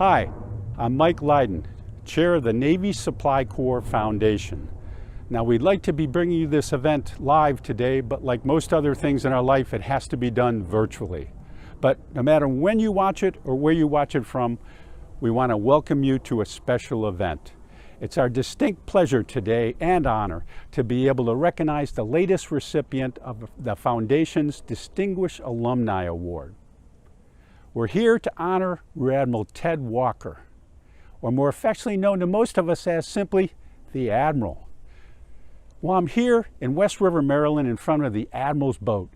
Hi, I'm Mike Lydon, Chair of the Navy Supply Corps Foundation. Now, we'd like to be bringing you this event live today, but like most other things in our life, it has to be done virtually. But no matter when you watch it or where you watch it from, we want to welcome you to a special event. It's our distinct pleasure today and honor to be able to recognize the latest recipient of the Foundation's Distinguished Alumni Award. We're here to honor Rear Admiral Ted Walker, or more affectionately known to most of us as simply the Admiral. Well, I'm here in West River, Maryland, in front of the Admiral's boat.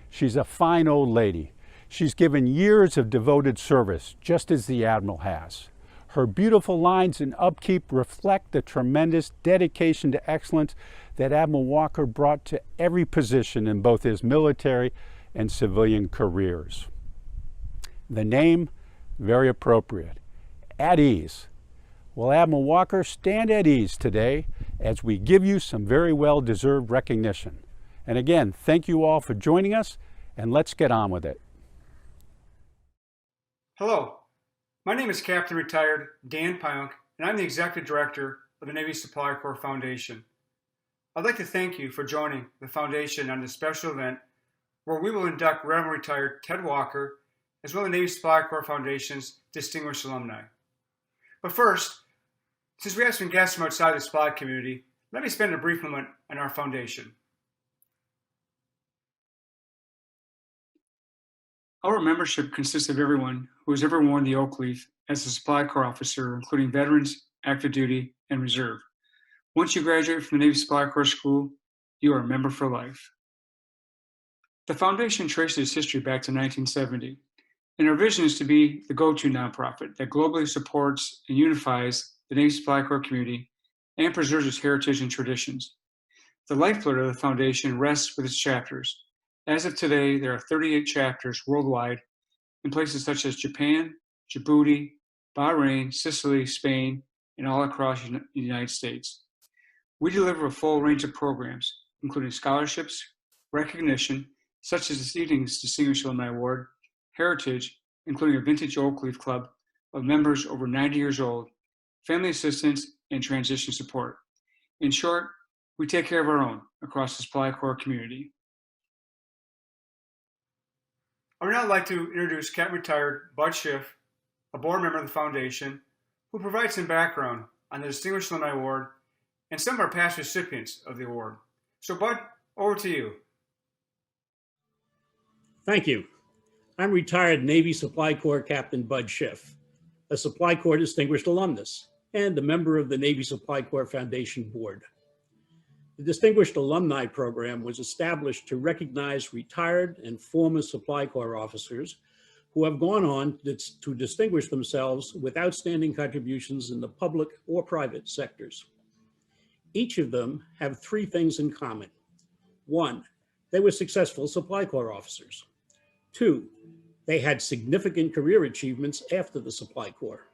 She's a fine old lady. She's given years of devoted service, just as the Admiral has. Her beautiful lines and upkeep reflect the tremendous dedication to excellence that Admiral Walker brought to every position in both his military and civilian careers. The name, very appropriate, At Ease. Well, Admiral Walker, stand at ease today as we give you some very well-deserved recognition. And again, thank you all for joining us, and let's get on with it. Hello, my name is Captain Retired Dan Pionk, and I'm the Executive Director of the Navy Supply Corps Foundation. I'd like to thank you for joining the Foundation on this special event where we will induct Rear Admiral Retired Ted Walker as well as the Navy Supply Corps Foundation's distinguished alumni. But first, since we have some guests from outside the supply community, let me spend a brief moment on our foundation. Our membership consists of everyone who has ever worn the oak leaf as a Supply Corps officer, including veterans, active duty, and reserve. Once you graduate from the Navy Supply Corps School, you are a member for life. The foundation traces its history back to 1970, and our vision is to be the go-to nonprofit that globally supports and unifies the Navy Supply Corps community and preserves its heritage and traditions. The lifeblood of the foundation rests with its chapters. As of today, there are 38 chapters worldwide in places such as Japan, Djibouti, Bahrain, Sicily, Spain, and all across the United States. We deliver a full range of programs, including scholarships, recognition, such as this evening's Distinguished Alumni Award, heritage, including a vintage oak leaf club of members over 90 years old, family assistance, and transition support. In short, we take care of our own across the Supply Corps community. I would now like to introduce Captain Retired Bud Schiff, a board member of the Foundation, who provides some background on the Distinguished Alumni Award and some of our past recipients of the award. So Bud, over to you. Thank you. I'm retired Navy Supply Corps Captain Bud Schiff, a Supply Corps Distinguished Alumnus and a member of the Navy Supply Corps Foundation Board. The Distinguished Alumni Program was established to recognize retired and former Supply Corps officers who have gone on to distinguish themselves with outstanding contributions in the public or private sectors. Each of them have three things in common. One, they were successful Supply Corps officers. Two, they had significant career achievements after the Supply Corps.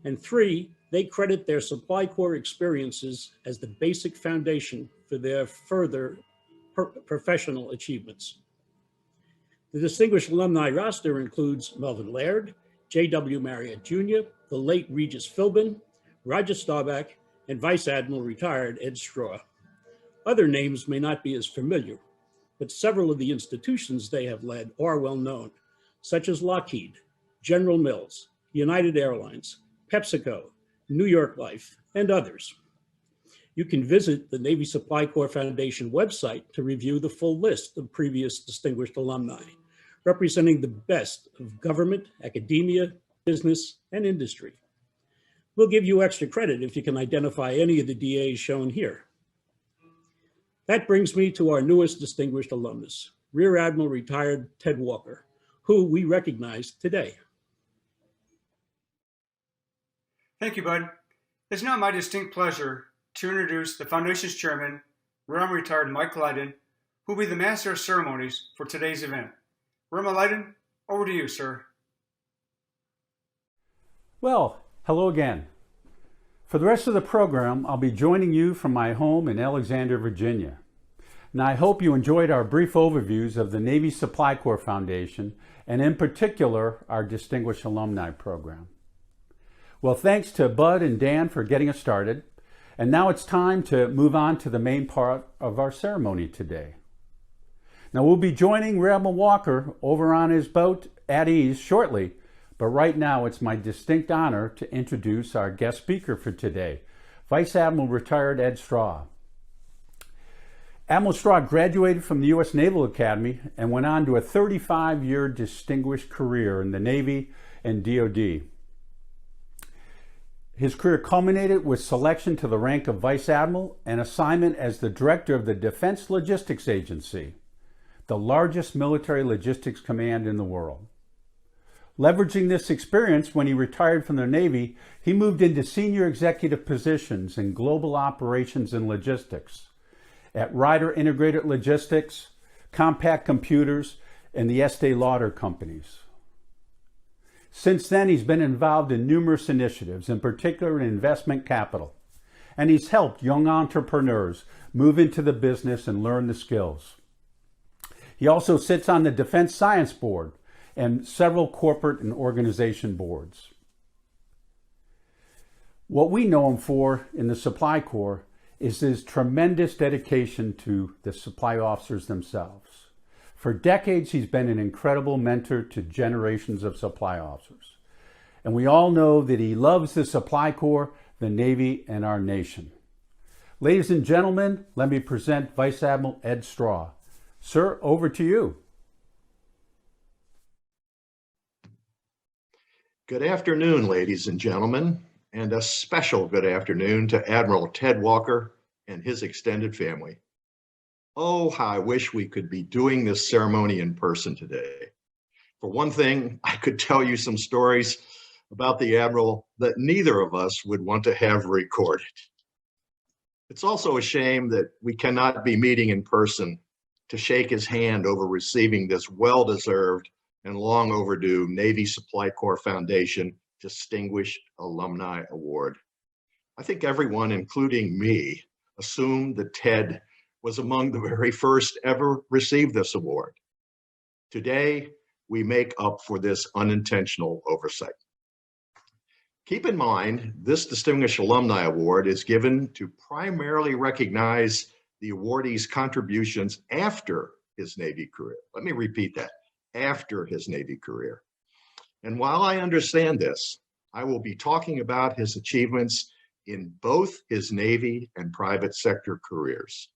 And three, they credit their Supply Corps experiences as the basic foundation for their further professional achievements. The Distinguished Alumni roster includes Melvin Laird, J.W. Marriott Jr., the late Regis Philbin, Roger Staubach, and Vice Admiral Retired Ed Straw. Other names may not be as familiar, but several of the institutions they have led are well known, such as Lockheed, General Mills, United Airlines, PepsiCo, New York Life, and others. You can visit the Navy Supply Corps Foundation website to review the full list of previous distinguished alumni, representing the best of government, academia, business, and industry. We'll give you extra credit if you can identify any of the DAs shown here. That brings me to our newest distinguished alumnus, Rear Admiral Retired Ted Walker, who we recognize today. Thank you, Bud. It's now my distinct pleasure to introduce the Foundation's Chairman, Rear Admiral Retired Mike Lydon, who will be the Master of Ceremonies for today's event. Rear Admiral Lydon, over to you, sir. Well, hello again. For the rest of the program, I'll be joining you from my home in Alexandria, Virginia. And I hope you enjoyed our brief overviews of the Navy Supply Corps Foundation, and in particular, our Distinguished Alumni Program. Well, thanks to Bud and Dan for getting us started. And now it's time to move on to the main part of our ceremony today. Now we'll be joining Rear Admiral Walker over on his boat at ease shortly, but right now it's my distinct honor to introduce our guest speaker for today, Vice Admiral Retired Ed Straw. Admiral Straw graduated from the U.S. Naval Academy and went on to a 35-year distinguished career in the Navy and DoD. His career culminated with selection to the rank of Vice Admiral and assignment as the Director of the Defense Logistics Agency, the largest military logistics command in the world. Leveraging this experience, when he retired from the Navy, he moved into senior executive positions in global operations and logistics at Ryder Integrated Logistics, Compact Computers, and the Estee Lauder companies. Since then, he's been involved in numerous initiatives, in particular in investment capital, and he's helped young entrepreneurs move into the business and learn the skills. He also sits on the Defense Science Board and several corporate and organization boards. What we know him for in the Supply Corps is his tremendous dedication to the supply officers themselves. For decades, he's been an incredible mentor to generations of supply officers. And we all know that he loves the Supply Corps, the Navy, and our nation. Ladies and gentlemen, let me present Vice Admiral Ed Straw. Sir, over to you. Good afternoon, ladies and gentlemen, and a special good afternoon to Admiral Ted Walker and his extended family. Oh, how I wish we could be doing this ceremony in person today. For one thing, I could tell you some stories about the Admiral that neither of us would want to have recorded. It's also a shame that we cannot be meeting in person to shake his hand over receiving this well-deserved and long overdue Navy Supply Corps Foundation Distinguished Alumni Award. I think everyone, including me, assumed that Ted was among the very first ever receive this award. Today, we make up for this unintentional oversight. Keep in mind, this Distinguished Alumni Award is given to primarily recognize the awardee's contributions after his Navy career. Let me repeat that, after his Navy career. And while I understand this, I will be talking about his achievements in both his Navy and private sector careers.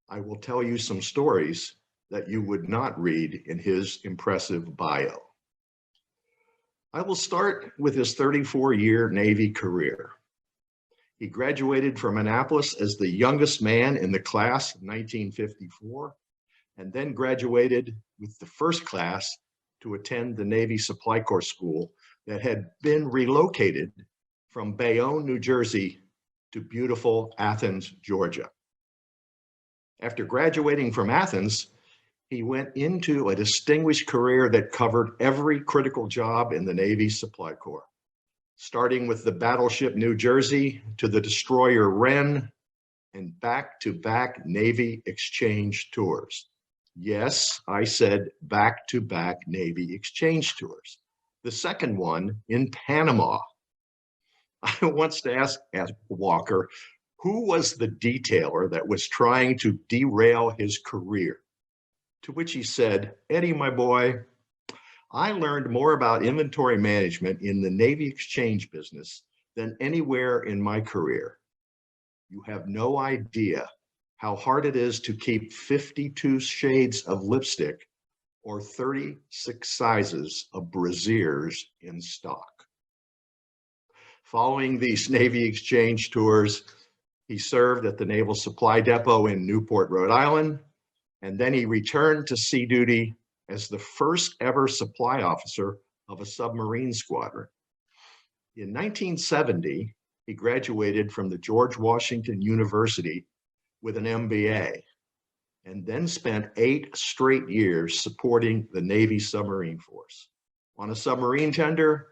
I will tell you some stories that you would not read in his impressive bio. I will start with his 34-year Navy career. He graduated from Annapolis as the youngest man in the class in 1954, and then graduated with the first class to attend the Navy Supply Corps School that had been relocated from Bayonne, New Jersey to beautiful Athens, Georgia. After graduating from Athens, he went into a distinguished career that covered every critical job in the Navy Supply Corps, starting with the battleship New Jersey to the destroyer Wren and back-to-back Navy exchange tours. Yes, I said back-to-back Navy exchange tours. The second one in Panama. I once asked Walker, who was the detailer that was trying to derail his career? To which he said, Eddie, my boy, I learned more about inventory management in the Navy exchange business than anywhere in my career. You have no idea how hard it is to keep 52 shades of lipstick or 36 sizes of brasiers in stock. Following these Navy exchange tours, he served at the Naval Supply Depot in Newport, Rhode Island, and then he returned to sea duty as the first ever supply officer of a submarine squadron. In 1970, he graduated from the George Washington University with an MBA, and then spent 8 straight years supporting the Navy submarine force. On a submarine tender,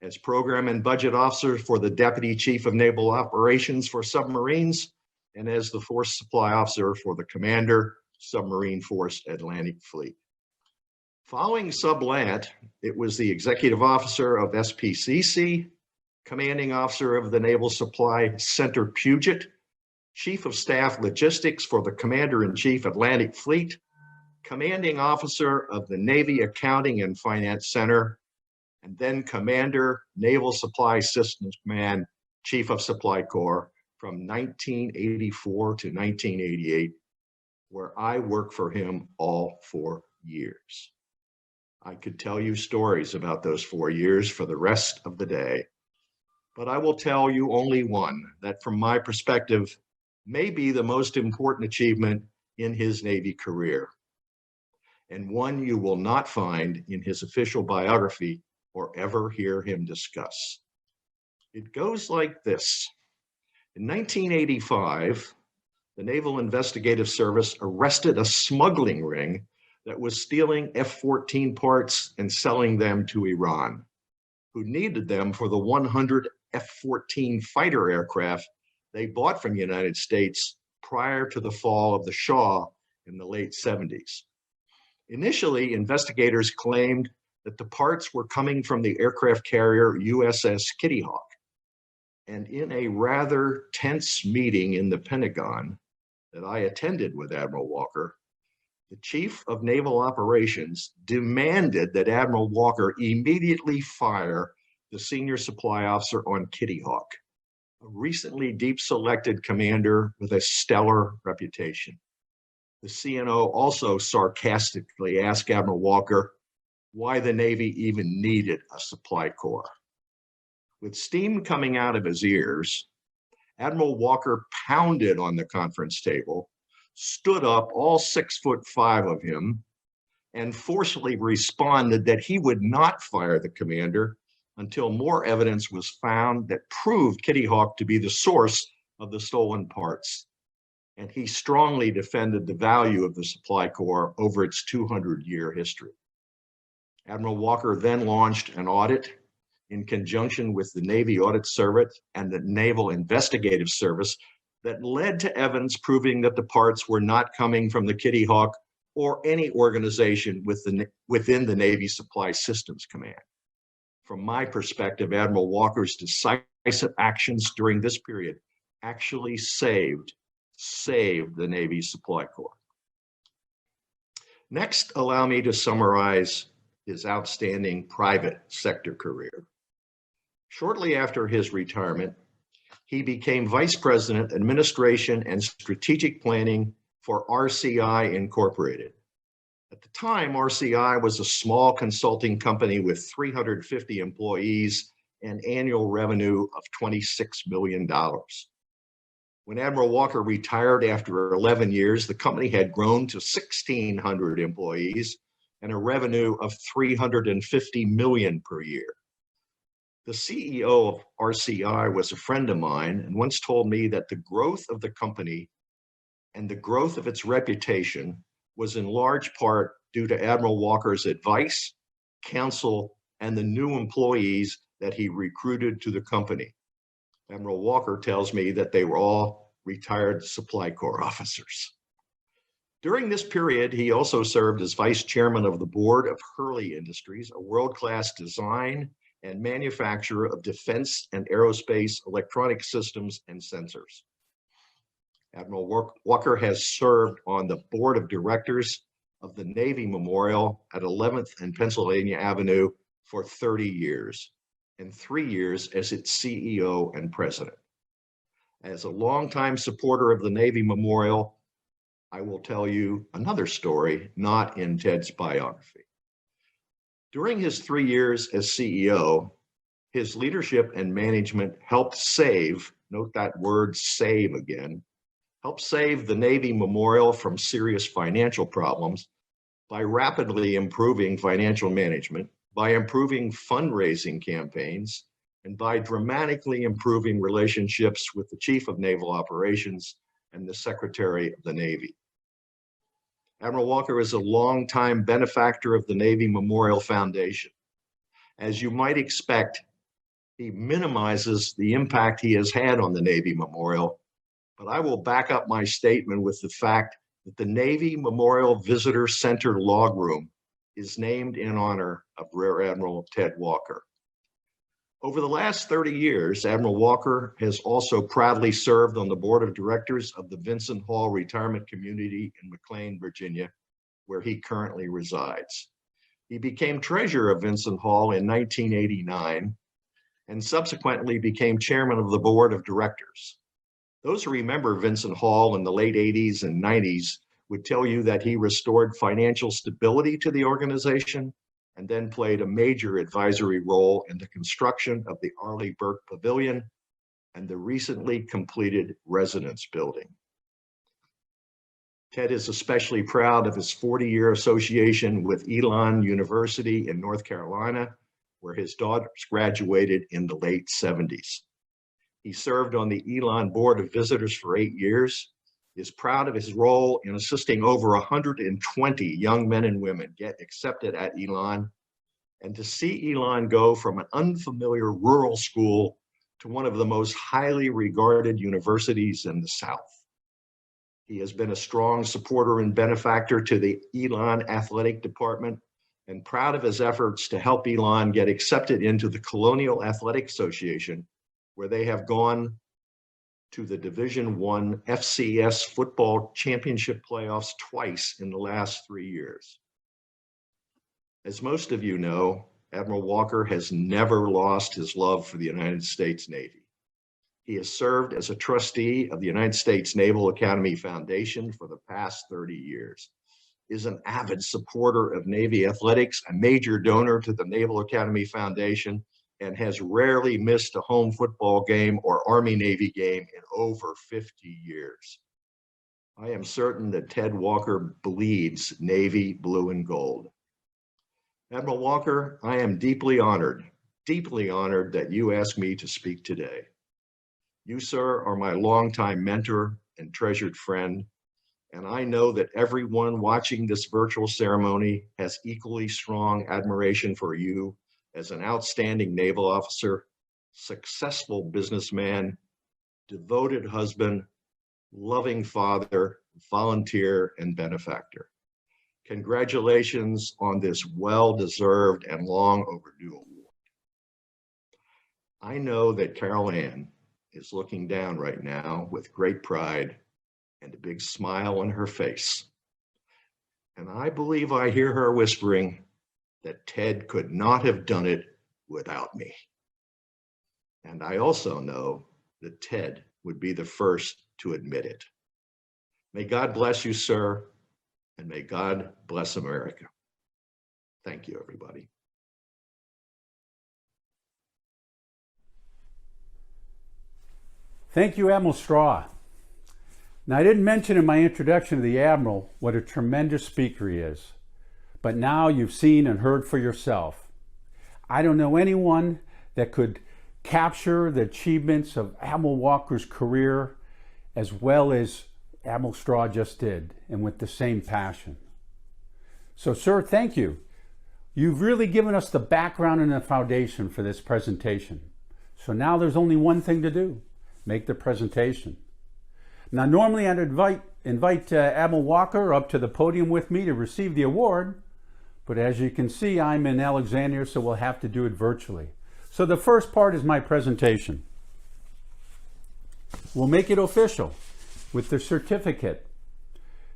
as program and budget officer for the Deputy Chief of Naval Operations for submarines, and as the force supply officer for the Commander, Submarine Force Atlantic Fleet. Following Sublant, it was the executive officer of SPCC Commanding Officer of the Naval Supply Center Puget, Chief of Staff Logistics for the Commander-in-Chief Atlantic Fleet, Commanding Officer of the Navy Accounting and Finance Center, and then Commander, Naval Supply Systems Command, Chief of Supply Corps from 1984 to 1988, where I worked for him all 4 years. I could tell you stories about those 4 years for the rest of the day, but I will tell you only one that from my perspective may be the most important achievement in his Navy career, and one you will not find in his official biography or ever hear him discuss. It goes like this. In 1985, the Naval Investigative Service arrested a smuggling ring that was stealing F-14 parts and selling them to Iran, who needed them for the 100 F-14 fighter aircraft they bought from the United States prior to the fall of the Shah in the late 70s. Initially, investigators claimed that the parts were coming from the aircraft carrier USS Kitty Hawk. And in a rather tense meeting in the Pentagon that I attended with Admiral Walker, the Chief of Naval Operations demanded that Admiral Walker immediately fire the senior supply officer on Kitty Hawk, a recently deep-selected commander with a stellar reputation. The CNO also sarcastically asked Admiral Walker why the Navy even needed a supply corps. With steam coming out of his ears, Admiral Walker pounded on the conference table, stood up, all 6'5" of him, and forcefully responded that he would not fire the commander until more evidence was found that proved Kitty Hawk to be the source of the stolen parts. And he strongly defended the value of the supply corps over its 200-year history. Admiral Walker then launched an audit in conjunction with the Navy Audit Service and the Naval Investigative Service that led to evidence proving that the parts were not coming from the Kitty Hawk or any organization within the Navy Supply Systems Command. From my perspective, Admiral Walker's decisive actions during this period actually saved the Navy Supply Corps. Next, allow me to summarize his outstanding private sector career. Shortly after his retirement, he became Vice President, Administration and Strategic Planning for RCI Incorporated. At the time, RCI was a small consulting company with 350 employees and annual revenue of $26 million. When Admiral Walker retired after 11 years, the company had grown to 1,600 employees and a revenue of $350 million per year. The CEO of RCI was a friend of mine and once told me that the growth of the company and the growth of its reputation was in large part due to Admiral Walker's advice, counsel, and the new employees that he recruited to the company. Admiral Walker tells me that they were all retired Supply Corps officers. During this period, he also served as vice chairman of the board of Hurley Industries, a world-class design and manufacturer of defense and aerospace electronic systems and sensors. Admiral Walker has served on the board of directors of the Navy Memorial at 11th and Pennsylvania Avenue for 30 years, and 3 years as its CEO and president. As a longtime supporter of the Navy Memorial, I will tell you another story not in Ted's biography. During his 3 years as CEO, his leadership and management helped save, note that word save again, helped save the Navy Memorial from serious financial problems by rapidly improving financial management, by improving fundraising campaigns, and by dramatically improving relationships with the Chief of Naval Operations and the Secretary of the Navy. Admiral Walker is a longtime benefactor of the Navy Memorial Foundation. As you might expect, he minimizes the impact he has had on the Navy Memorial, but I will back up my statement with the fact that the Navy Memorial Visitor Center log room is named in honor of Rear Admiral Ted Walker. Over the last 30 years, Admiral Walker has also proudly served on the board of directors of the Vincent Hall Retirement Community in McLean, Virginia, where he currently resides. He became treasurer of Vincent Hall in 1989 and subsequently became chairman of the board of directors. Those who remember Vincent Hall in the late 80s and 90s would tell you that he restored financial stability to the organization and then played a major advisory role in the construction of the Arleigh Burke Pavilion and the recently completed residence building. Ted is especially proud of his 40-year association with Elon University in North Carolina, where his daughters graduated in the late 70s. He served on the Elon Board of Visitors for 8 years, is proud of his role in assisting over 120 young men and women get accepted at Elon, and to see Elon go from an unfamiliar rural school to one of the most highly regarded universities in the South. He has been a strong supporter and benefactor to the Elon Athletic Department and proud of his efforts to help Elon get accepted into the Colonial Athletic Association, where they have gone to the Division I FCS football championship playoffs twice in the last 3 years. As most of you know, Admiral Walker has never lost his love for the United States Navy. He has served as a trustee of the United States Naval Academy Foundation for the past 30 years, is an avid supporter of Navy athletics, a major donor to the Naval Academy Foundation, and has rarely missed a home football game or Army-Navy game in over 50 years. I am certain that Ted Walker bleeds Navy blue and gold. Admiral Walker, I am deeply honored that you asked me to speak today. You, sir, are my longtime mentor and treasured friend, and I know that everyone watching this virtual ceremony has equally strong admiration for you as an outstanding naval officer, successful businessman, devoted husband, loving father, volunteer, and benefactor. Congratulations on this well-deserved and long overdue award. I know that Carol Ann is looking down right now with great pride and a big smile on her face. And I believe I hear her whispering that Ted could not have done it without me. And I also know that Ted would be the first to admit it. May God bless you, sir, and may God bless America. Thank you, everybody. Thank you, Admiral Straw. Now, I didn't mention in my introduction to the Admiral what a tremendous speaker he is, but now you've seen and heard for yourself. I don't know anyone that could capture the achievements of Admiral Walker's career as well as Admiral Straw just did, and with the same passion. So, sir, thank you. You've really given us the background and the foundation for this presentation. So now there's only one thing to do: make the presentation. Now, normally I'd invite Admiral Walker up to the podium with me to receive the award, but as you can see, I'm in Alexandria, so we'll have to do it virtually. So the first part is my presentation. We'll make it official with the certificate.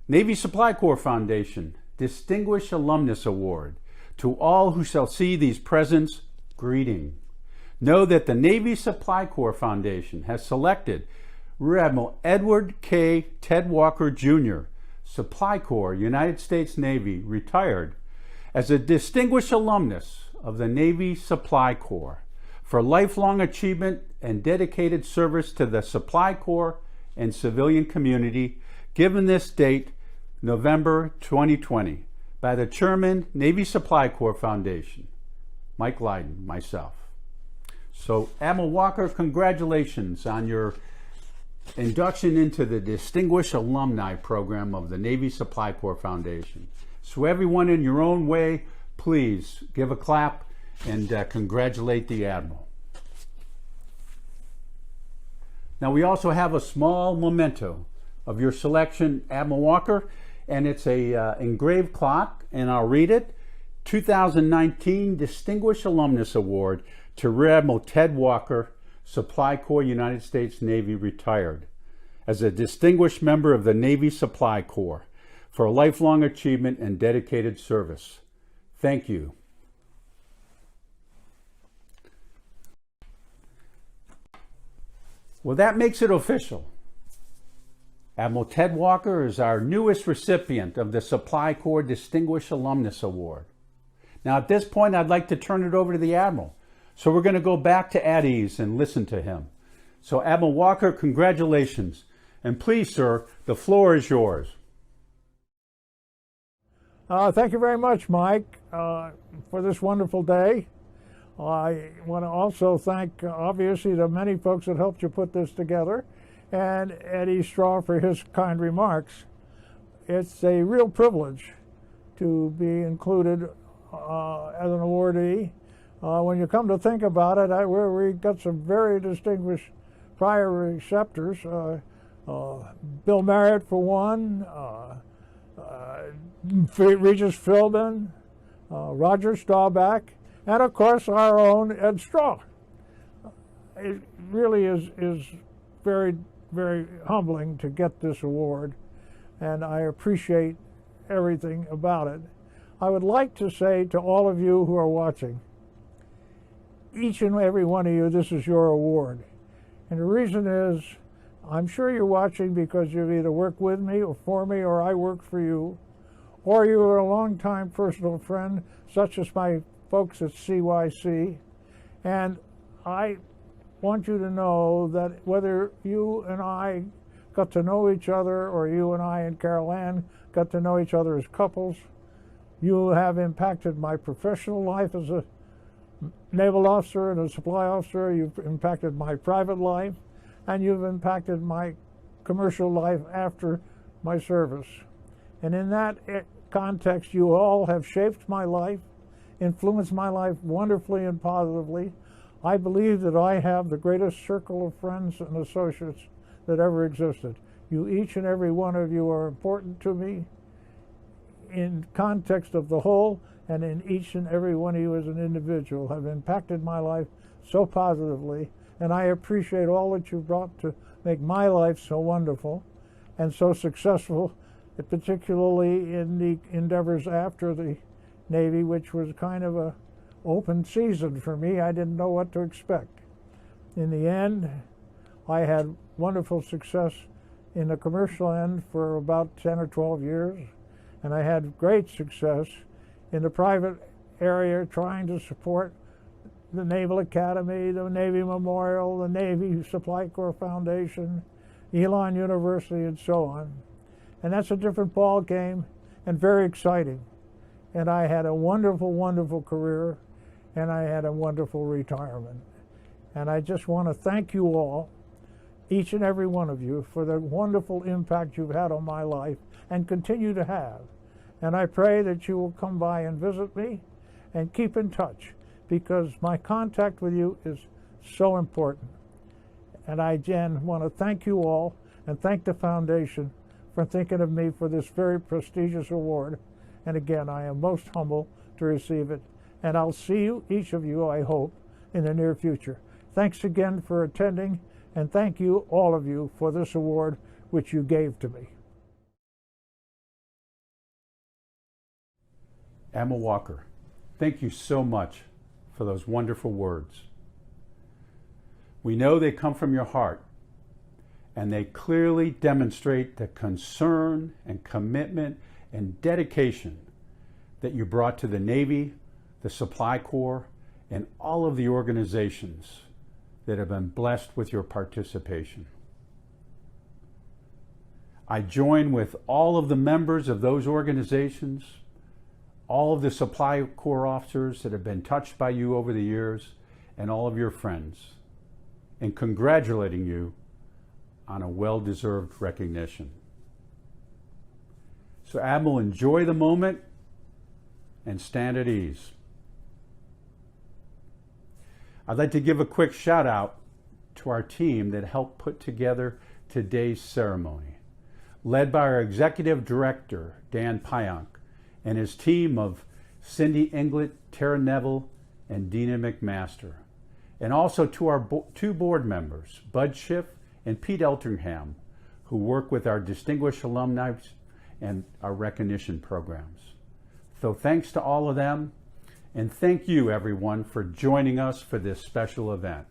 Navy Supply Corps Foundation Distinguished Alumnus Award. To all who shall see these presents, greeting. Know that the Navy Supply Corps Foundation has selected Rear Admiral Edward K. Ted Walker, Jr., Supply Corps, United States Navy, retired, as a distinguished alumnus of the Navy Supply Corps for lifelong achievement and dedicated service to the Supply Corps and civilian community, given this date, November 2020, by the Chairman, Navy Supply Corps Foundation, Mike Lydon, myself. So, Admiral Walker, congratulations on your induction into the Distinguished Alumni Program of the Navy Supply Corps Foundation. So everyone in your own way, please give a clap and congratulate the Admiral. Now we also have a small memento of your selection, Admiral Walker, and it's a engraved clock, and I'll read it. 2019 Distinguished Alumnus Award to Rear Admiral Ted Walker, Supply Corps, United States Navy, retired, as a distinguished member of the Navy Supply Corps for a lifelong achievement and dedicated service. Thank you. Well, that makes it official. Admiral Ted Walker is our newest recipient of the Supply Corps Distinguished Alumnus Award. Now, at this point, I'd like to turn it over to the Admiral. So we're going to go back to at ease and listen to him. So Admiral Walker, congratulations. And please, sir, the floor is yours. Thank you very much, Mike, for this wonderful day. I want to also thank, obviously, the many folks that helped you put this together, and Eddie Straw for his kind remarks. It's a real privilege to be included as an awardee. When you come to think about it, we got some very distinguished prior receptors. Bill Marriott, for one, Regis Philbin, Roger Staubach, and of course our own Ed Straw. It really is very, very humbling to get this award, and I appreciate everything about it. I would like to say to all of you who are watching, each and every one of you, this is your award. And the reason is, I'm sure you're watching because you've either worked with me or for me, or I work for you, or you are a longtime personal friend, such as my folks at CYC. And I want you to know that whether you and I got to know each other, or you and I and Carol Ann got to know each other as couples, you have impacted my professional life as a naval officer and a supply officer. You've impacted my private life, and you've impacted my commercial life after my service. And in that context, you all have shaped my life, influenced my life wonderfully and positively. I believe that I have the greatest circle of friends and associates that ever existed. You, each and every one of you, are important to me in context of the whole, and in each and every one of you as an individual have impacted my life so positively, and I appreciate all that you've brought to make my life so wonderful and so successful, particularly in the endeavors after the Navy, which was kind of a open season for me. I didn't know what to expect. In the end, I had wonderful success in the commercial end for about 10 or 12 years, and I had great success in the private area trying to support the Naval Academy, the Navy Memorial, the Navy Supply Corps Foundation, Elon University, and so on. And that's a different ball game and very exciting. And I had a wonderful, wonderful career, and I had a wonderful retirement. And I just want to thank you all, each and every one of you, for the wonderful impact you've had on my life and continue to have. And I pray that you will come by and visit me and keep in touch, because my contact with you is so important. And I again want to thank you all and thank the foundation for thinking of me for this very prestigious award. And again, I am most humble to receive it. And I'll see you, each of you, I hope, in the near future. Thanks again for attending, and thank you, all of you, for this award which you gave to me. Admiral Walker, thank you so much for those wonderful words. We know they come from your heart, and they clearly demonstrate the concern and commitment and dedication that you brought to the Navy, the Supply Corps, and all of the organizations that have been blessed with your participation. I join with all of the members of those organizations, all of the Supply Corps officers that have been touched by you over the years, and all of your friends, in congratulating you on a well-deserved recognition. So, Admiral, enjoy the moment and stand at ease. I'd like to give a quick shout out to our team that helped put together today's ceremony, led by our Executive Director, Dan Pionk, and his team of Cindy Englett, Tara Neville, and Dina McMaster. And also to our two board members, Bud Schiff and Pete Eltingham, who work with our distinguished alumni and our recognition programs. So thanks to all of them, and thank you everyone for joining us for this special event.